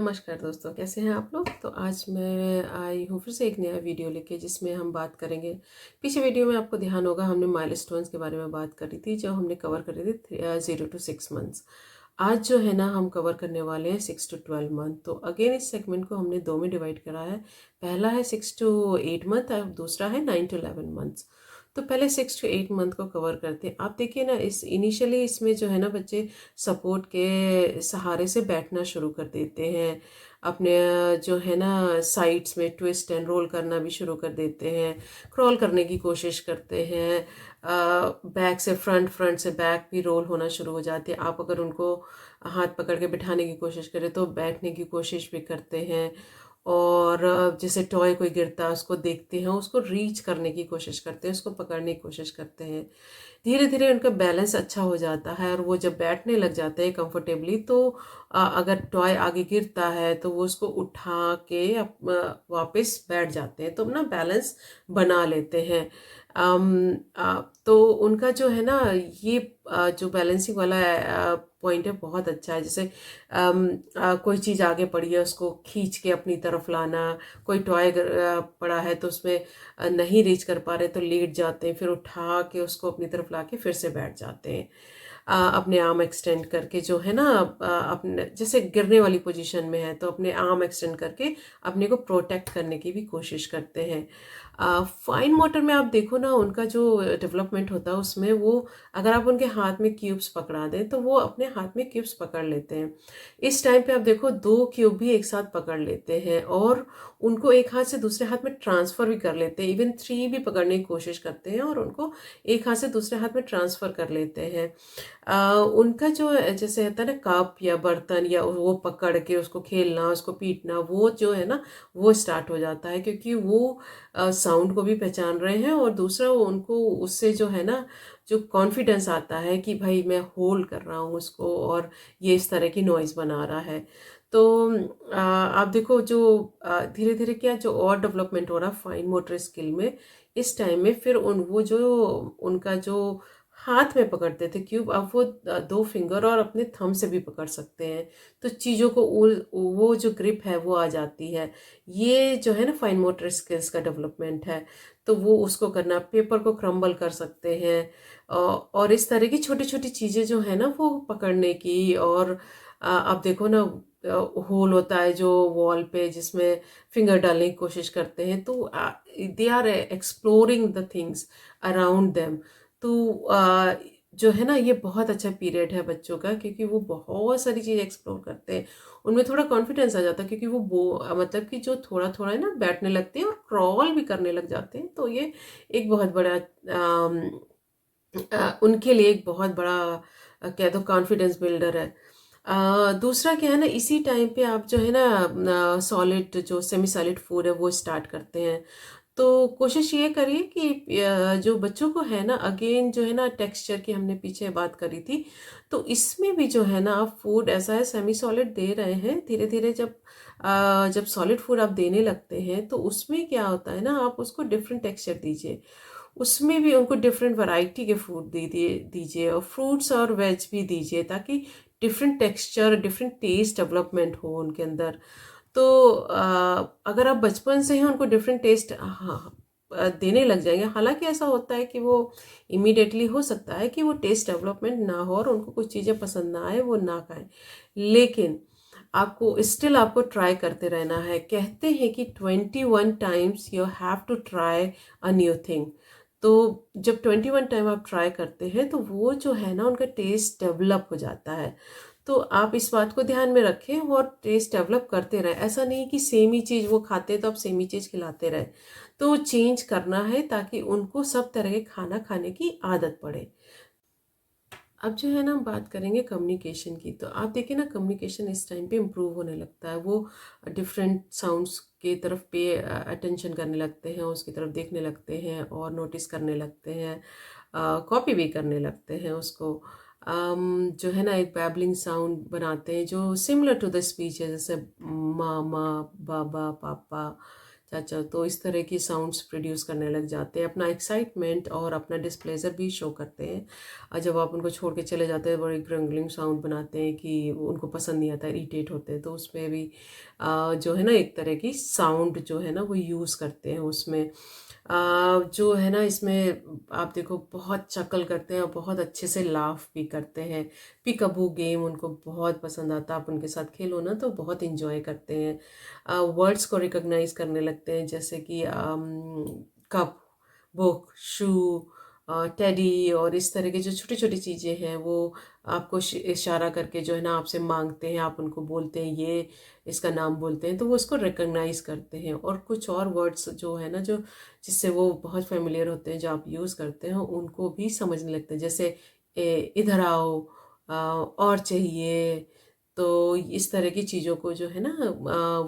नमस्कार दोस्तों, कैसे हैं आप लोग। तो आज मैं आई हूँ फिर से एक नया वीडियो लेके, जिसमें हम बात करेंगे। पीछे वीडियो में आपको ध्यान होगा, हमने माइलस्टोन्स के बारे में बात करी थी, जो हमने कवर करी थी 0 to 6 मंथ्स। आज जो है ना, हम कवर करने वाले हैं 6 to 12 मंथ। तो अगेन इस सेगमेंट को हमने दो में डिवाइड करा है। पहला है 6 to 8 मंथ और दूसरा है 9 to 11 मंथ्स। तो पहले 6 to 8 मंथ को कवर करते हैं। आप देखिए ना, इस इनिशियली इसमें जो है ना, बच्चे सपोर्ट के सहारे से बैठना शुरू कर देते हैं। अपने जो है ना, साइड्स में ट्विस्ट एंड रोल करना भी शुरू कर देते हैं। क्रॉल करने की कोशिश करते हैं। बैक से फ्रंट, फ्रंट से बैक भी रोल होना शुरू हो जाते हैं। आप अगर उनको हाथ पकड़ के बिठाने की कोशिश करें तो बैठने की कोशिश भी करते हैं। और जैसे टॉय कोई गिरता है उसको देखते हैं, उसको रीच करने की कोशिश करते हैं, उसको पकड़ने की कोशिश करते हैं। धीरे धीरे उनका बैलेंस अच्छा हो जाता है और वो जब बैठने लग जाते हैं कंफर्टेबली, तो अगर टॉय आगे गिरता है तो वो उसको उठा के वापस बैठ जाते हैं, तो अपना बैलेंस बना लेते हैं। तो उनका जो है ना, ये जो बैलेंसिंग वाला पॉइंट है बहुत अच्छा है। जैसे कोई चीज़ आगे पड़ी है, उसको खींच के अपनी तरफ लाना। कोई टॉय पड़ा है तो उसमें नहीं रीच कर पा रहे तो लेट जाते हैं, फिर उठा के उसको अपनी तरफ ला के फिर से बैठ जाते हैं। अपने आर्म एक्सटेंड करके जो है ना, अपने जैसे गिरने वाली पोजीशन में है तो अपने आर्म एक्सटेंड करके अपने को प्रोटेक्ट करने की भी कोशिश करते हैं। फाइन मोटर में आप देखो ना, उनका जो डेवलपमेंट होता है उसमें वो, अगर आप उनके हाथ में क्यूब्स पकड़ा दें तो वो अपने हाथ में क्यूब्स पकड़ लेते हैं। इस टाइम पे आप देखो, दो क्यूब भी एक साथ पकड़ लेते हैं और उनको एक हाथ से दूसरे हाथ में ट्रांसफ़र भी कर लेते हैं। इवन थ्री भी पकड़ने की कोशिश करते हैं और उनको एक हाथ से दूसरे हाथ में ट्रांसफ़र कर लेते हैं। उनका जो जैसे होता है ना, कप या बर्तन या वो पकड़ के उसको खेलना, उसको पीटना, वो जो है ना, वो स्टार्ट हो जाता है, क्योंकि वो साउंड को भी पहचान रहे हैं और दूसरा वो उनको उससे जो है ना, जो कॉन्फिडेंस आता है कि भाई मैं होल्ड कर रहा हूँ उसको और ये इस तरह की नॉइज़ बना रहा है। तो आप देखो, जो धीरे धीरे क्या जो और डेवलपमेंट हो रहा है फाइन मोटर स्किल में इस टाइम में, फिर वो जो उनका जो हाथ में पकड़ते थे क्यूब, अब वो दो फिंगर और अपने थंब से भी पकड़ सकते हैं। तो चीज़ों को वो जो ग्रिप है वो आ जाती है। ये जो है ना, फाइन मोटर स्किल्स का डेवलपमेंट है। तो वो उसको करना, पेपर को क्रम्बल कर सकते हैं। और इस तरह की छोटी छोटी चीज़ें जो है ना, वो पकड़ने की। और आप देखो ना, होल होता है जो वॉल पे, जिसमें फिंगर डालने की कोशिश करते हैं, तो they are exploring the things around them. तो जो है ना, ये बहुत अच्छा पीरियड है बच्चों का, क्योंकि वो बहुत सारी चीज़ एक्सप्लोर करते हैं। उनमें थोड़ा कॉन्फिडेंस आ जाता है, क्योंकि वो मतलब कि जो थोड़ा थोड़ा है ना, बैठने लगते हैं और क्रॉल भी करने लग जाते हैं। तो ये एक बहुत बड़ा उनके लिए एक बहुत बड़ा कह दो कॉन्फिडेंस बिल्डर है। दूसरा क्या है ना, इसी टाइम पे आप जो है ना, सॉलिड जो सेमी सॉलिड फूड है वो स्टार्ट करते हैं। तो कोशिश ये करिए कि जो बच्चों को है ना, अगेन जो है ना, टेक्सचर की हमने पीछे बात करी थी, तो इसमें भी जो है ना, आप फूड ऐसा है सेमी सॉलिड दे रहे हैं। धीरे धीरे जब सॉलिड फूड आप देने लगते हैं तो उसमें क्या होता है ना, आप उसको डिफरेंट टेक्सचर दीजिए। उसमें भी उनको डिफरेंट वैरायटी के फूड दीजिए और फ्रूट्स और वेज भी दीजिए, ताकि different texture, different taste development हो उनके अंदर। तो अगर आप बचपन से ही उनको डिफरेंट टेस्ट देने लग जाएंगे, हालांकि ऐसा होता है कि वो इमीडिएटली हो सकता है कि वो टेस्ट डेवलपमेंट ना हो और उनको कुछ चीज़ें पसंद ना आए, वो ना खाएं। लेकिन आपको स्टिल आपको ट्राई करते रहना है। कहते हैं कि 21 times you have to try a new thing. तो जब 21 टाइम आप ट्राई करते हैं तो वो जो है ना, उनका टेस्ट डेवलप हो जाता है। तो आप इस बात को ध्यान में रखें और टेस्ट डेवलप करते रहें। ऐसा नहीं कि सेम ही चीज़ वो खाते हैं तो आप सेम ही चीज़ खिलाते रहें। तो चेंज करना है, ताकि उनको सब तरह के खाना खाने की आदत पड़े। अब जो है ना, हम बात करेंगे कम्युनिकेशन की। तो आप देखिए ना, कम्युनिकेशन इस टाइम पे इम्प्रूव होने लगता है। वो डिफरेंट साउंड्स की तरफ पे अटेंशन करने लगते हैं, उसकी तरफ देखने लगते हैं और नोटिस करने लगते हैं। कॉपी भी करने लगते हैं उसको। जो है ना, एक बैबलिंग साउंड बनाते हैं जो सिमिलर टू द स्पीच है, जैसे मामा, बाबा, पापा, चाचा, तो इस तरह की साउंड्स प्रोड्यूस करने लग जाते हैं, अपना एक्साइटमेंट और अपना डिस्प्लेजर भी शो करते हैं। और जब आप उनको छोड़ के चले जाते हैं, बड़ी ग्रंगलिंग साउंड बनाते हैं कि वो उनको पसंद नहीं आता, इरिटेट होते हैं, तो उसमें भी जो है ना एक तरह की साउंड जो है ना वो यूज़ करते हैं उसमें। जो है ना इसमें आप देखो बहुत चकल करते हैं और बहुत अच्छे से लाफ भी करते हैं। पिकअबू गेम उनको बहुत पसंद आता है, आप उनके साथ खेलो ना तो बहुत इंजॉय करते हैं। वर्ड्स को रिकॉग्नाइज करने लगते हैं, जैसे कि कप, बुक, शू, टेडी और इस तरह की जो छोटी छोटी चीज़ें हैं वो आपको इशारा करके जो है ना आपसे मांगते हैं, आप उनको बोलते हैं ये इसका नाम बोलते हैं, तो वो उसको रिकॉग्नाइज करते हैं। और कुछ और वर्ड्स जो है ना जो जिससे वो बहुत फेमिलियर होते हैं, जो आप यूज़ करते हैं उनको भी समझने लगते हैं, जैसे इधर आओ, और चाहिए। तो इस तरह की चीज़ों को जो है ना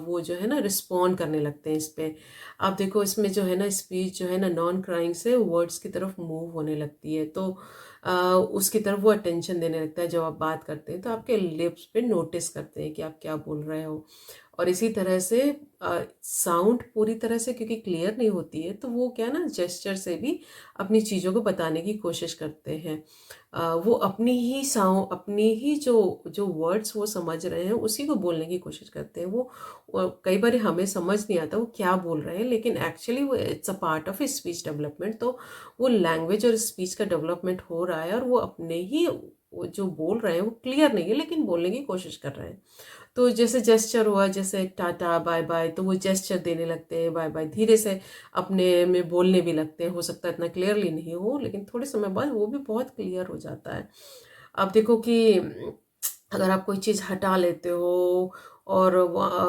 वो जो है ना रिस्पॉन्ड करने लगते हैं इस पे। आप देखो इसमें जो है ना स्पीच जो है ना नॉन क्राइंग से वर्ड्स की तरफ मूव होने लगती है, तो उसकी तरफ वो अटेंशन देने लगता है। जब आप बात करते हैं तो आपके लिप्स पे नोटिस करते हैं कि आप क्या बोल रहे हो। और इसी तरह से साउंड पूरी तरह से क्योंकि क्लियर नहीं होती है, तो वो क्या ना जेस्चर से भी अपनी चीज़ों को बताने की कोशिश करते हैं। वो अपनी ही साउंड, अपनी ही जो जो वर्ड्स वो समझ रहे हैं उसी को बोलने की कोशिश करते हैं। वो कई बार हमें समझ नहीं आता वो क्या बोल रहे हैं, लेकिन एक्चुअली वो it's a part of speech development. तो वो लैंग्वेज और स्पीच का डेवलपमेंट हो रहा है और वो अपने ही वो जो बोल रहे हैं वो क्लियर नहीं है लेकिन बोलने की कोशिश कर रहे हैं। तो जैसे जेस्चर हुआ, जैसे टाटा बाय बाय, तो वो जेस्चर देने लगते हैं, बाय बाय धीरे से अपने में बोलने भी लगते हैं। हो सकता है इतना क्लियरली नहीं हो लेकिन थोड़े समय बाद वो भी बहुत क्लियर हो जाता है। आप देखो कि अगर आप कोई चीज़ हटा लेते हो और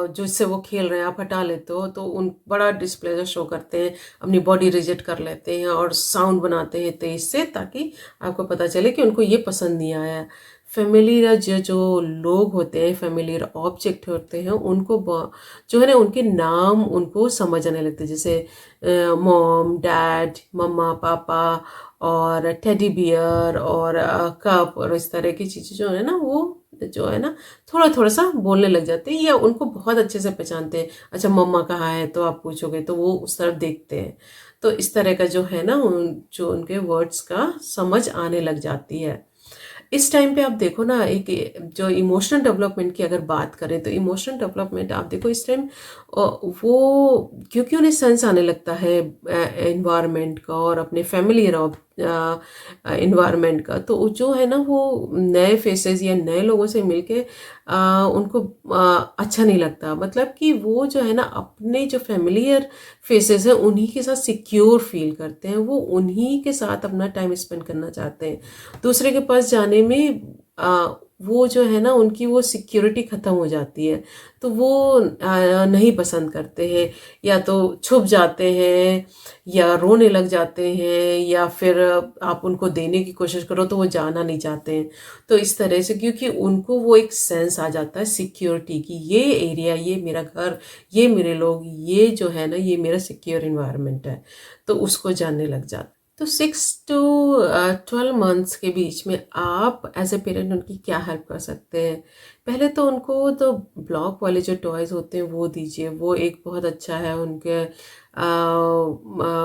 जो इससे वो खेल रहे हैं आप हटा लेते हो, तो उन बड़ा डिस्प्लेजर शो करते हैं, अपनी बॉडी रिजेक्ट कर लेते हैं और साउंड बनाते हैं तेज से, ताकि आपको पता चले कि उनको ये पसंद नहीं आया। फेमिलियर जो जो लोग होते हैं, फेमिलियर ऑब्जेक्ट होते हैं, उनको जो है ना उनके नाम उनको समझ आने लगते हैं, जैसे मॉम, डैड, मम्मा, पापा और टेडी बियर और कप और इस तरह की चीज़ें जो है ना वो जो है ना थोड़ा थोड़ा सा बोलने लग जाते हैं या उनको बहुत अच्छे से पहचानते हैं। अच्छा मम्मा कहाँ है, तो आप पूछोगे तो वो उस तरफ देखते हैं। तो इस तरह का जो है ना जो उनके वर्ड्स का समझ आने लग जाती है। इस टाइम पे आप देखो ना एक जो इमोशनल डेवलपमेंट की अगर बात करें, तो इमोशनल डेवलपमेंट आप देखो इस टाइम वो क्योंकि उन्हें सेंस आने लगता है एनवायरनमेंट का और अपने फैमिली इन्वायरमेंट का, तो जो है ना वो नए फेसेस या नए लोगों से मिलके उनको अच्छा नहीं लगता। मतलब कि वो जो है ना अपने जो फैमिलियर फेसेस हैं उन्हीं के साथ सिक्योर फील करते हैं, वो उन्हीं के साथ अपना टाइम स्पेंड करना चाहते हैं। दूसरे के पास जाने में वो जो है ना उनकी वो सिक्योरिटी ख़त्म हो जाती है, तो वो नहीं पसंद करते हैं, या तो छुप जाते हैं या रोने लग जाते हैं, या फिर आप उनको देने की कोशिश करो तो वो जाना नहीं चाहते हैं। तो इस तरह से क्योंकि उनको वो एक सेंस आ जाता है सिक्योरिटी की, ये एरिया, ये मेरा घर, ये मेरे लोग, ये जो है ना ये मेरा सिक्योर इन्वायरमेंट है, तो उसको जानने लग जाते। तो 6 to 12 मंथ्स के बीच में आप एज ए पेरेंट उनकी क्या हेल्प कर सकते हैं? पहले तो उनको तो ब्लॉक वाले जो टॉयज़ होते हैं वो दीजिए, वो एक बहुत अच्छा है उनके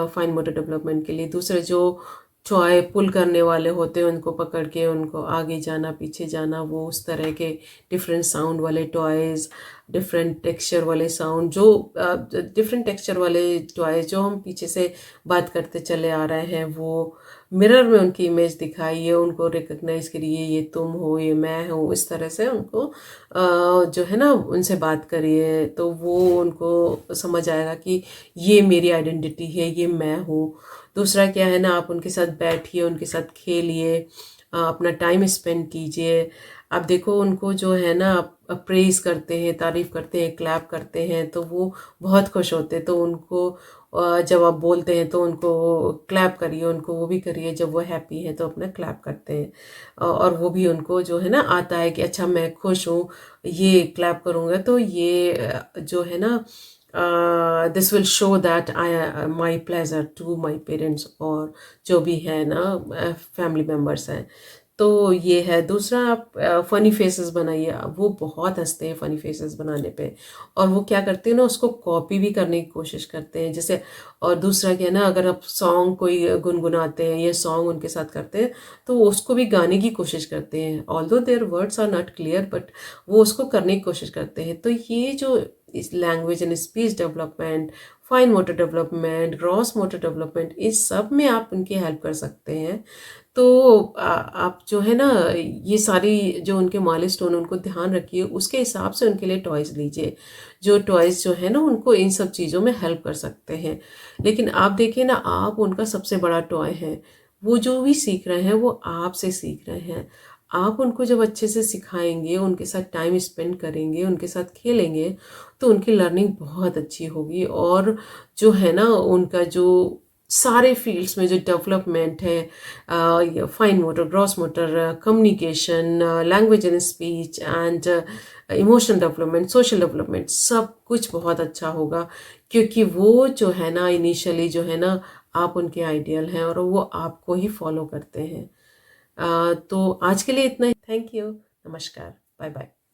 फाइन मोटर डेवलपमेंट के लिए। दूसरे जो टॉय पुल करने वाले होते हैं उनको पकड़ के उनको आगे जाना पीछे जाना, वो उस तरह के डिफरेंट साउंड वाले टॉयज़, डिफरेंट टेक्सचर वाले साउंड, जो डिफरेंट टेक्सचर वाले टॉयज़ जो हम पीछे से बात करते चले आ रहे हैं, वो मिरर में उनकी इमेज दिखाइए, उनको रिकग्नाइज करिए, ये तुम हो, ये मैं हूँ, इस तरह से उनको जो है ना उनसे बात करिए, तो वो उनको समझ आएगा कि ये मेरी आइडेंटिटी है, ये मैं हूँ। दूसरा क्या है ना, आप उनके साथ बैठिए, उनके साथ खेलिए, अपना टाइम स्पेंड कीजिए। आप देखो उनको जो है ना प्रेज करते हैं, तारीफ करते हैं, क्लैप करते हैं, तो वो बहुत खुश होते हैं। तो उनको जब आप बोलते हैं तो उनको क्लैप करिए, उनको वो भी करिए, जब वो हैप्पी है तो अपना क्लैप करते हैं। और वो भी उनको जो है ना आता है कि अच्छा मैं खुश हूँ, ये क्लैप करूँगा तो ये जो है ना this will show that I my pleasure to my parents, और जो भी है ना फैमिली मेम्बर्स हैं। तो ये है। दूसरा, आप फ़नी फेसेस बनाइए। वो बहुत हँसते हैं फ़नी फेसेस बनाने पे, और वो क्या करते हैं ना, उसको कॉपी भी करने की कोशिश करते हैं जैसे। और दूसरा क्या है ना, अगर आप सॉन्ग कोई गुनगुनाते हैं या सॉन्ग उनके साथ करते हैं, तो वो उसको भी गाने की कोशिश करते हैं। Although their words are not clear, but वो उसको करने की कोशिश करते हैं। तो ये जो इस language and speech development, fine motor development, gross motor development, इस सब में आप उनकी हेल्प कर सकते हैं। तो आप जो है ना, ये सारी जो उनके माइलस्टोन उनको ध्यान रखिए, उसके हिसाब से उनके लिए टॉयज़ लीजिए। जो टॉयज़ जो है ना, उनको इन सब चीज़ों में हेल्प कर सकते हैं। लेकिन आप देखिए ना, आप उनका सबसे बड़ा टॉय हैं। वो जो भी सीख रहे हैं वो आपसे सीख रहे हैं। आप उनको जब अच्छे से सिखाएंगे, उनके साथ टाइम स्पेंड करेंगे, उनके साथ खेलेंगे, तो उनकी लर्निंग बहुत अच्छी होगी। और जो है ना, उनका जो सारे फील्ड्स में जो डेवलपमेंट है, fine motor, gross motor, communication, language and speech and emotional development, social development, सब कुछ बहुत अच्छा होगा। क्योंकि वो जो है ना, इनिशियली जो है ना, आप उनके आइडियल हैं और वो आपको ही फॉलो करते हैं। तो आज के लिए इतना ही। Thank you. नमस्कार। Bye bye.